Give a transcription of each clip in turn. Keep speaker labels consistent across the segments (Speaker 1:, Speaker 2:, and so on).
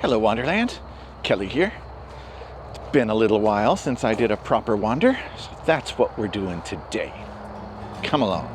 Speaker 1: Hello Wonderland, Kelly here. It's been a little while since I did a proper wander, so that's what we're doing today. Come along.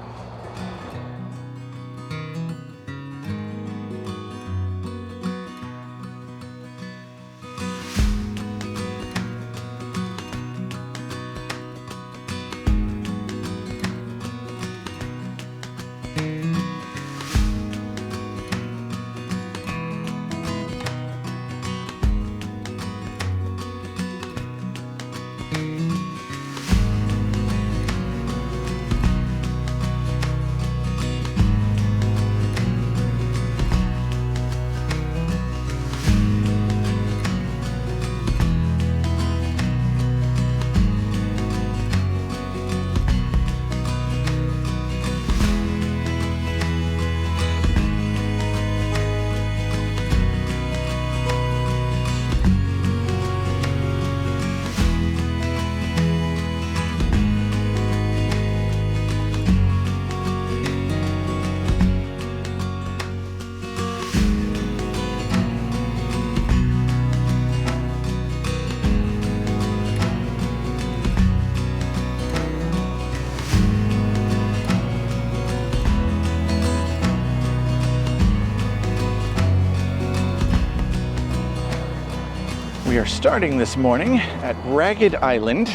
Speaker 1: We are starting this morning at Ragged Island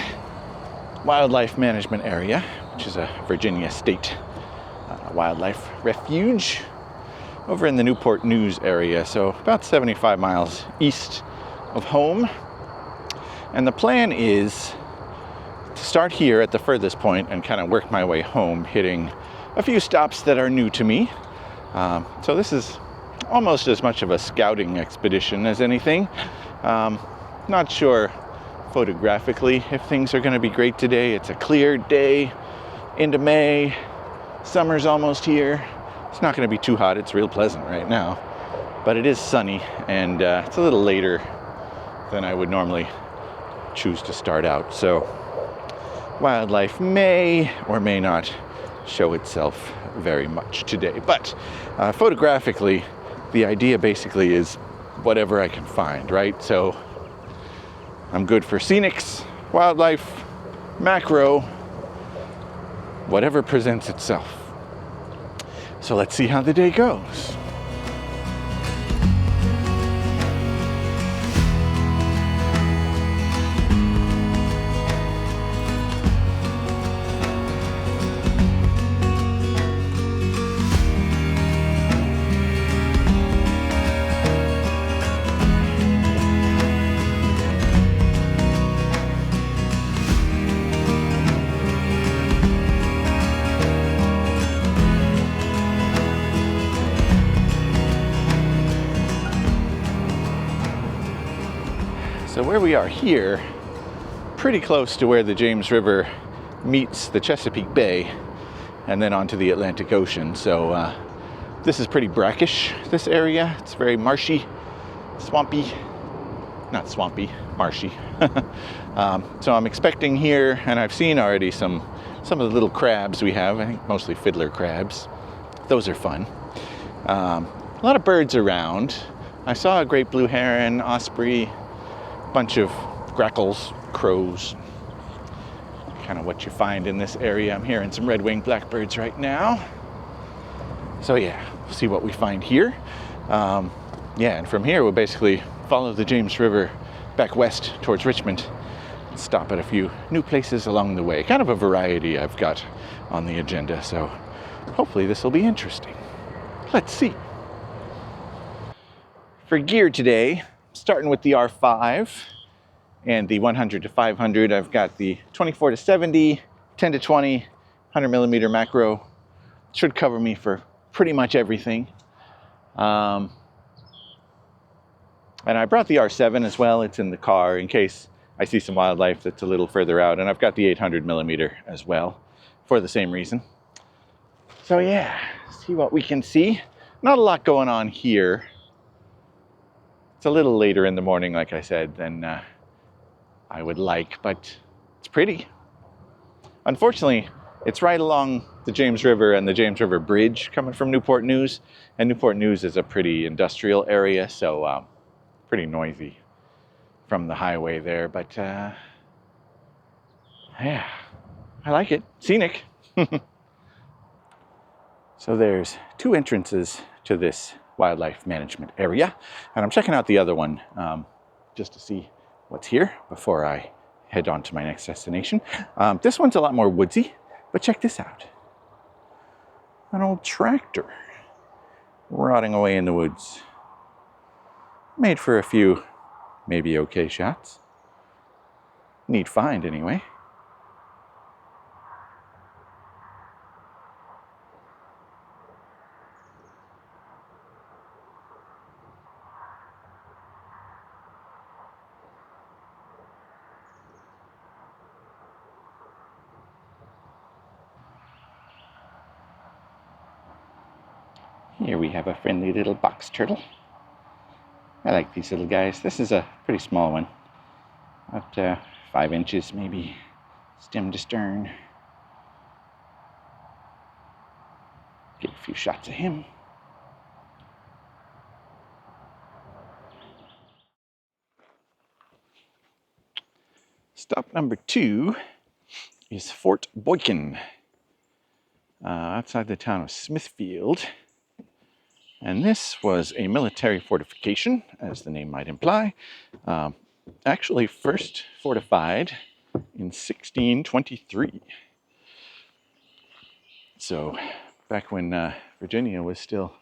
Speaker 1: Wildlife Management Area, which is a Virginia state wildlife refuge over in the Newport News area, so about 75 miles east of home. And the plan is to start here at the furthest point and kind of work my way home, hitting a few stops that are new to me. So this is almost as much of a scouting expedition as anything. Not sure photographically if things are going to be great today. It's a clear day into May. Summer's almost here. It's not going to be too hot. It's real pleasant right now. But it is sunny, and it's a little later than I would normally choose to start out. So wildlife may or may not show itself very much today. But photographically, the idea basically is whatever I can find, right? So I'm good for scenics, wildlife, macro, whatever presents itself. So let's see how the day goes. So where we are here, pretty close to where the James River meets the Chesapeake Bay and then onto the Atlantic Ocean. So this is pretty brackish, this area. It's very marshy, swampy, not swampy, marshy. So I'm expecting here, and I've seen already some of the little crabs we have, I think mostly fiddler crabs. Those are fun. A lot of birds around. I saw a great blue heron, osprey, bunch of grackles, crows, kind of what you find in this area. I'm hearing some red-winged blackbirds right now. So yeah, we'll see what we find here. And from here we'll basically follow the James River back west towards Richmond and stop at a few new places along the way. Kind of a variety I've got on the agenda, so hopefully this will be interesting. Let's see. For gear today, starting with the R5 and the 100 to 500, I've got the 24 to 70, 10 to 20, 100 millimeter macro. Should cover me for pretty much everything. And I brought the R7 as well. It's in the car in case I see some wildlife that's a little further out. And I've got the 800 millimeter as well for the same reason. So yeah, see what we can see. Not a lot going on here. It's a little later in the morning, like I said, than I would like, but it's pretty. Unfortunately, it's right along the James River and the James River Bridge coming from Newport News. And Newport News is a pretty industrial area, so pretty noisy from the highway there, but yeah, I like it. Scenic. So there's 2 entrances to this wildlife management area, and I'm checking out the other one just to see what's here before I head on to my next destination. This one's a lot more woodsy, but check this out. An old tractor rotting away in the woods. Made for a few maybe okay shots. Neat find anyway. Here we have a friendly little box turtle. I like these little guys. This is a pretty small one. About 5 inches maybe, stem to stern. Get a few shots of him. Stop number 2 is Fort Boykin, outside the town of Smithfield. And this was a military fortification, as the name might imply. Actually first fortified in 1623. So back when Virginia was still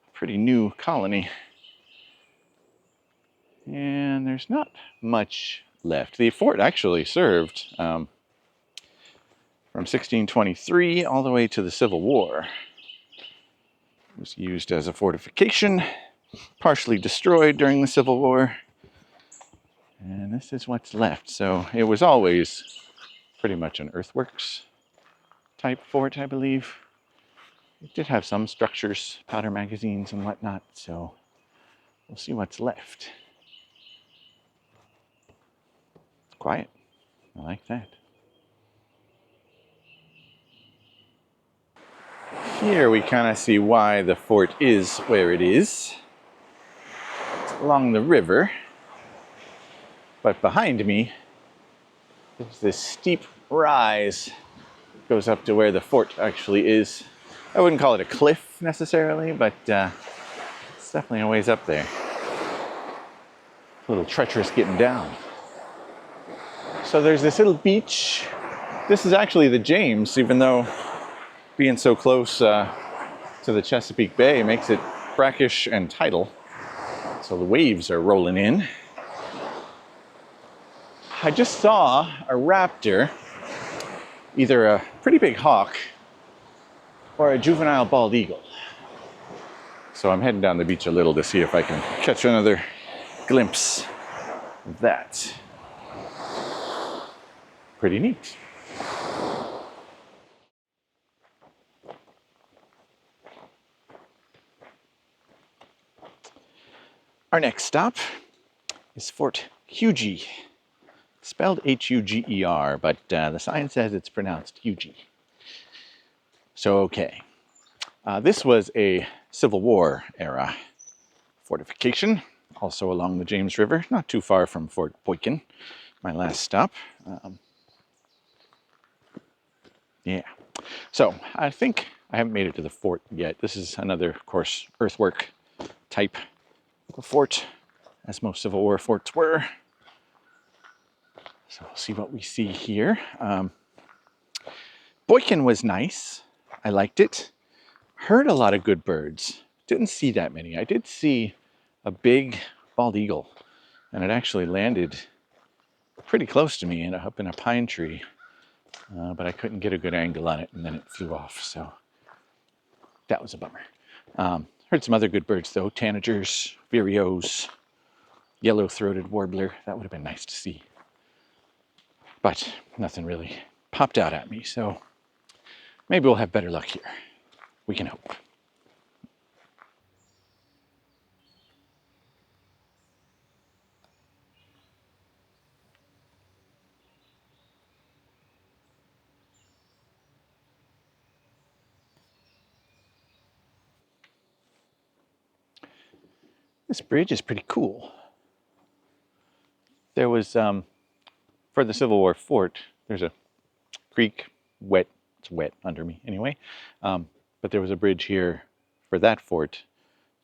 Speaker 1: a pretty new colony. And there's not much left. The fort actually served from 1623 all the way to the Civil War. It was used as a fortification, partially destroyed during the Civil War. And this is what's left. So it was always pretty much an earthworks type fort, I believe. It did have some structures, powder magazines and whatnot, so we'll see what's left. It's quiet. I like that. Here we kind of see why the fort is where it is. It's along the river, but behind me there's this steep rise that goes up to where the fort actually is. I wouldn't call it a cliff necessarily, but it's definitely a ways up there. A little treacherous getting down. So there's this little beach. This is actually the James, even though being so close to the Chesapeake Bay makes it brackish and tidal. So the waves are rolling in. I just saw a raptor, either a pretty big hawk or a juvenile bald eagle. So I'm heading down the beach a little to see if I can catch another glimpse of that. Pretty neat. Our next stop is Fort Huger, spelled H-U-G-E-R, but the sign says it's pronounced Huger. So, okay. This was a Civil War era fortification, also along the James River, not too far from Fort Boykin, my last stop. Yeah. So, I think I haven't made it to the fort yet. This is another, of course, earthwork type fort, as most Civil War forts were. So we'll see what we see here. Boykin was nice. I liked it. Heard a lot of good birds. Didn't see that many. I did see a big bald eagle, and it actually landed pretty close to me up in a pine tree, but I couldn't get a good angle on it, and then it flew off, so that was a bummer. Heard some other good birds though, tanagers, vireos, yellow-throated warbler. That would have been nice to see. But nothing really popped out at me, so maybe we'll have better luck here. We can hope. This bridge is pretty cool. there was, for the Civil War fort, there's a creek, it's wet under me anyway, but there was a bridge here for that fort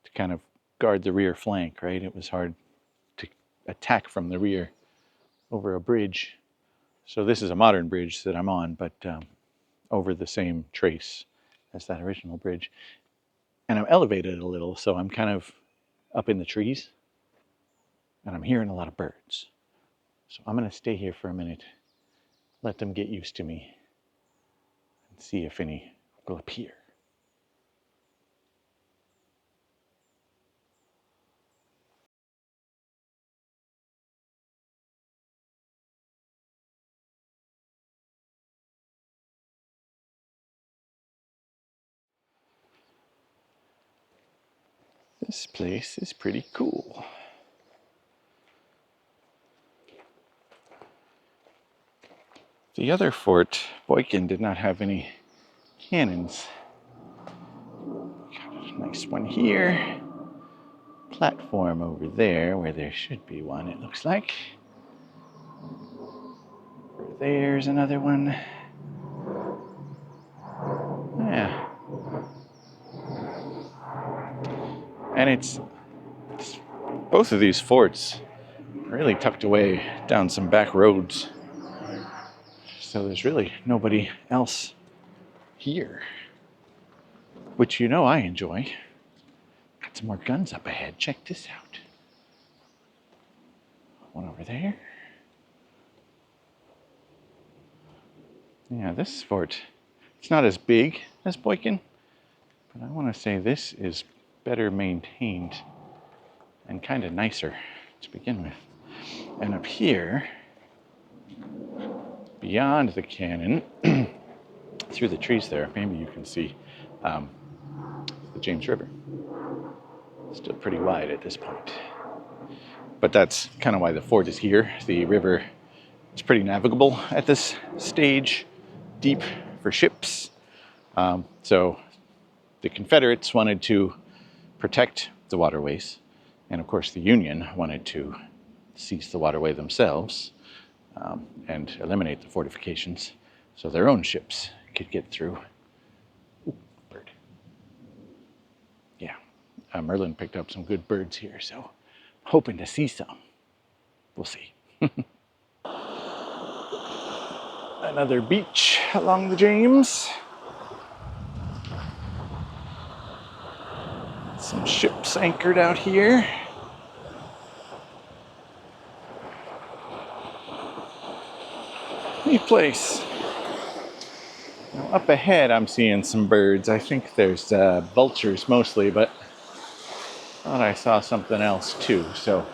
Speaker 1: to kind of guard the rear flank, right? It was hard to attack from the rear over a bridge. So this is a modern bridge that I'm on, but over the same trace as that original bridge. And I'm elevated a little, so I'm kind of up in the trees, and I'm hearing a lot of birds. So I'm going to stay here for a minute, let them get used to me, and see if any will appear. This place is pretty cool. The other fort, Boykin, did not have any cannons. Got a nice one here. Platform over there where there should be one, it looks like. There's another one. Yeah. And it's both of these forts really tucked away down some back roads. So there's really nobody else here, which you know I enjoy. Got some more guns up ahead. Check this out. One over there. Yeah, this fort, it's not as big as Boykin, but I want to say this is better maintained and kind of nicer to begin with. And up here, beyond the cannon, through the trees there, maybe you can see the James River. Still pretty wide at this point. But that's kind of why the fort is here. The river is pretty navigable at this stage, deep for ships. So the Confederates wanted to protect the waterways, and of course the Union wanted to seize the waterway themselves and eliminate the fortifications so their own ships could get through. Ooh, bird. Yeah, Merlin picked up some good birds here, so I'm hoping to see some. We'll see. Another beach along the James. Some ships anchored out here. Neat place. Now up ahead I'm seeing some birds. I think there's vultures mostly, but I thought I saw something else too. So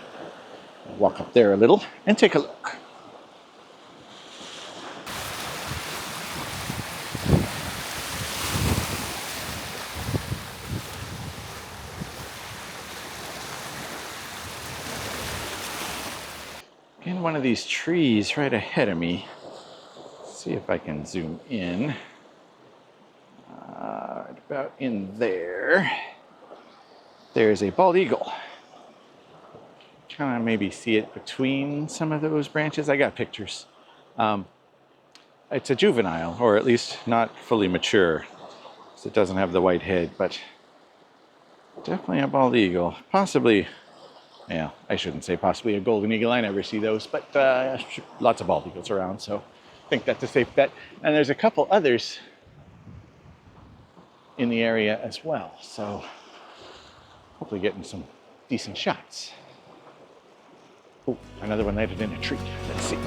Speaker 1: I'll walk up there a little and take a look. In one of these trees right ahead of me. Let's see if I can zoom in. Right about in there. There's a bald eagle. Kind of maybe see it between some of those branches. I got pictures. It's a juvenile, or at least not fully mature. So it doesn't have the white head, but definitely a bald eagle. Possibly. Yeah, I shouldn't say possibly a golden eagle. I never see those, but lots of bald eagles around, so I think that's a safe bet. And there's a couple others in the area as well, so hopefully getting some decent shots. Oh, another one landed in a tree. Let's see.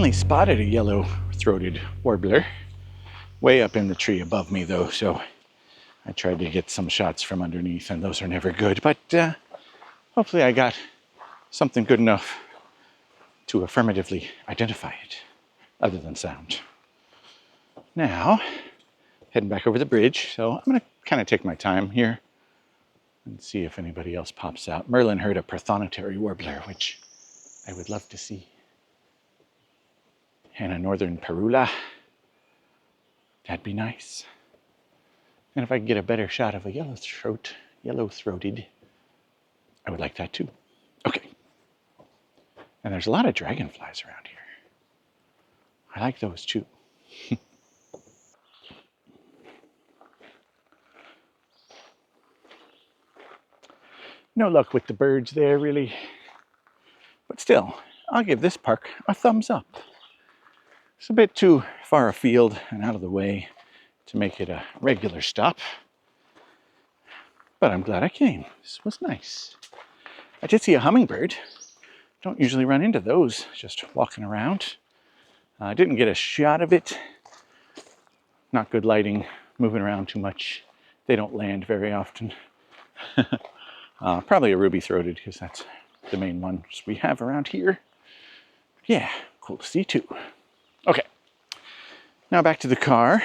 Speaker 1: finally spotted a yellow-throated warbler way up in the tree above me, though, so I tried to get some shots from underneath, and those are never good, but hopefully I got something good enough to affirmatively identify it, other than sound. Now, heading back over the bridge, so I'm going to kind of take my time here and see if anybody else pops out. Merlin heard a prothonotary warbler, which I would love to see. And a northern parula. That'd be nice. And if I could get a better shot of a yellow-throated, I would like that too. Okay. And there's a lot of dragonflies around here. I like those too. No luck with the birds there, really. But still, I'll give this park a thumbs up. It's a bit too far afield and out of the way to make it a regular stop. But I'm glad I came. This was nice. I did see a hummingbird. Don't usually run into those just walking around. I didn't get a shot of it. Not good lighting, moving around too much. They don't land very often. Probably a ruby-throated, because that's the main ones we have around here. Yeah, cool to see too. Okay, now back to the car.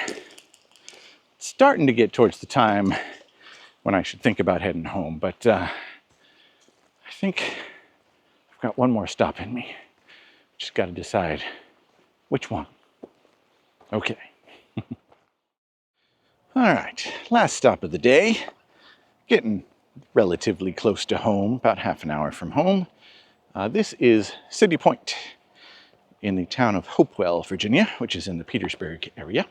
Speaker 1: It's starting to get towards the time when I should think about heading home, but I think I've got one more stop in me. Just got to decide which one. Okay. All right, last stop of the day. Getting relatively close to home, about half an hour from home. This is City Point in the town of Hopewell, Virginia, which is in the Petersburg area.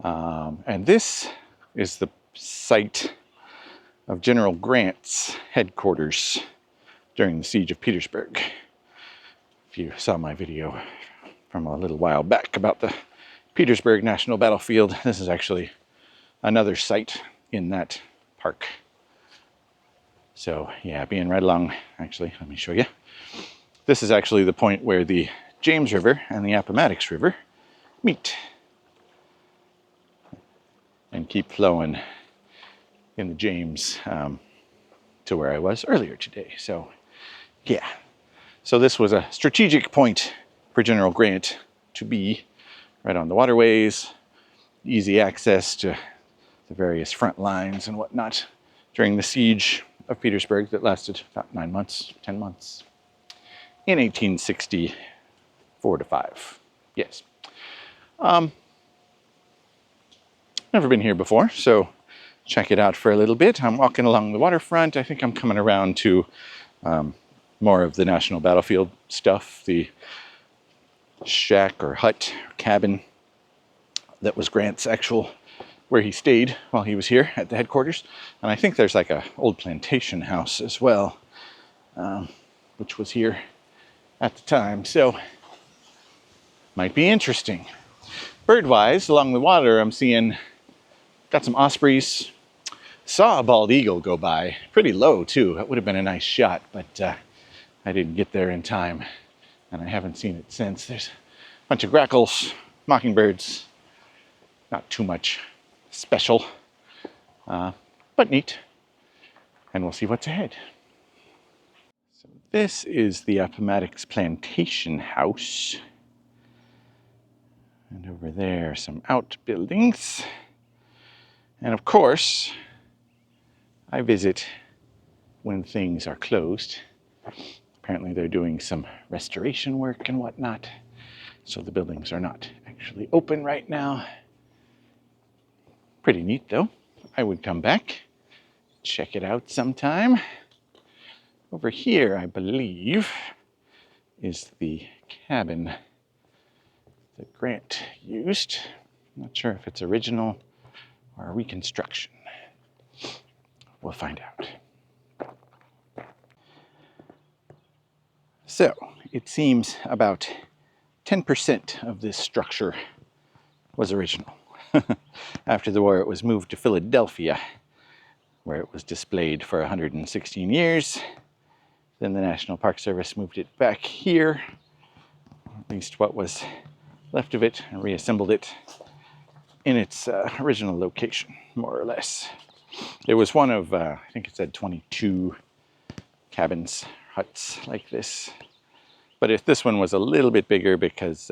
Speaker 1: And this is the site of General Grant's headquarters during the siege of Petersburg. If you saw my video from a little while back about the Petersburg National Battlefield, this is actually another site in that park. So yeah, being right along, actually, let me show you. This is actually the point where the James River and the Appomattox River meet and keep flowing in the James to where I was earlier today. So yeah, so this was a strategic point for General Grant to be right on the waterways, easy access to the various front lines and whatnot during the siege of Petersburg that lasted about 9 months, 10 months in 1864 to 5. Yes. Never been here before, so check it out for a little bit. I'm walking along the waterfront. I think I'm coming around to more of the National Battlefield stuff, the shack or hut, or cabin that was Grant's actual, where he stayed while he was here at the headquarters. And I think there's like a old plantation house as well, which was here at the time. So might be interesting. Bird-wise, along the water, I'm seeing, got some ospreys. Saw a bald eagle go by, pretty low too. That would have been a nice shot, but I didn't get there in time, and I haven't seen it since. There's a bunch of grackles, mockingbirds, not too much special, but neat, and we'll see what's ahead. So this is the Appomattox Plantation House, and over there some outbuildings, and of course I visit when things are closed. Apparently they're doing some restoration work and whatnot, so the buildings are not actually open right now. Pretty neat though. I would come back, check it out sometime. Over here, I believe, is the cabin that Grant used. I'm not sure if it's original or a reconstruction. We'll find out. So, it seems about 10% of this structure was original. After the war, it was moved to Philadelphia, where it was displayed for 116 years. Then the National Park Service moved it back here least what was left of it, and reassembled it in its original location, more or less. It was one of, I think it said 22 cabins, huts like this. But if this one was a little bit bigger because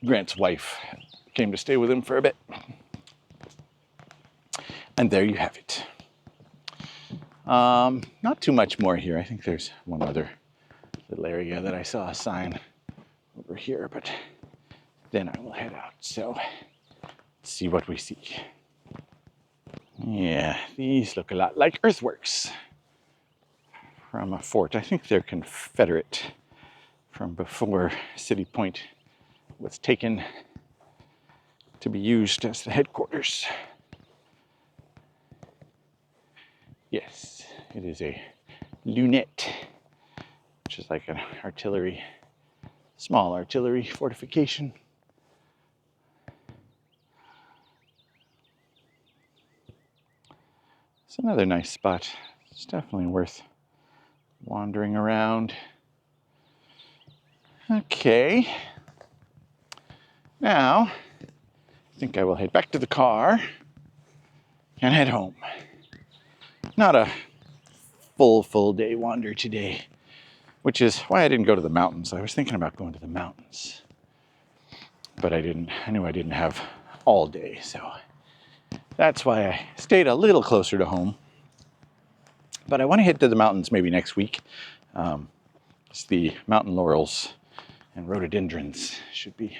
Speaker 1: Grant's wife came to stay with him for a bit. And there you have it. Not too much more here. I think there's one other little area that I saw a sign over here, but then I will head out. So let's see what we see. Yeah, these look a lot like earthworks from a fort. I think they're Confederate from before City Point was taken to be used as the headquarters. Yes, it is a lunette, which is like an artillery, small artillery fortification. It's another nice spot. It's definitely worth wandering around. Okay. Now, I think I will head back to the car and head home. Not a full day wander today, which is why I didn't go to the mountains. I was thinking about going to the mountains, but I didn't. I knew I didn't have all day, so that's why I stayed a little closer to home. But I want to head to the mountains maybe next week. It's the mountain laurels and rhododendrons should be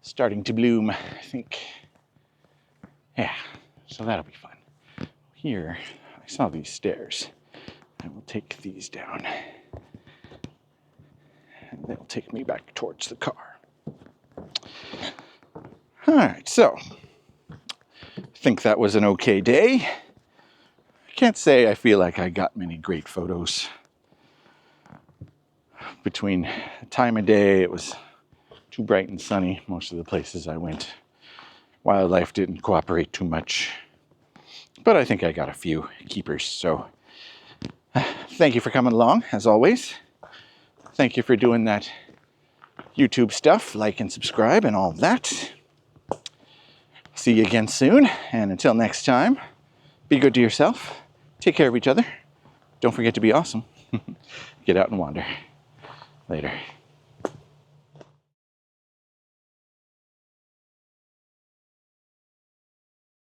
Speaker 1: starting to bloom, I think. Yeah, so that'll be fun. Here, I saw these stairs. I will take these down, and they'll take me back towards the car. All right, so I think that was an okay day. I can't say I feel like I got many great photos. Between the time of day, it was too bright and sunny most of the places I went. Wildlife didn't cooperate too much, but I think I got a few keepers. So thank you for coming along, as always. Thank you for doing that YouTube stuff, like and subscribe and all that. See you again soon, and until next time, be good to yourself, take care of each other, don't forget to be awesome. Get out and wander. Later.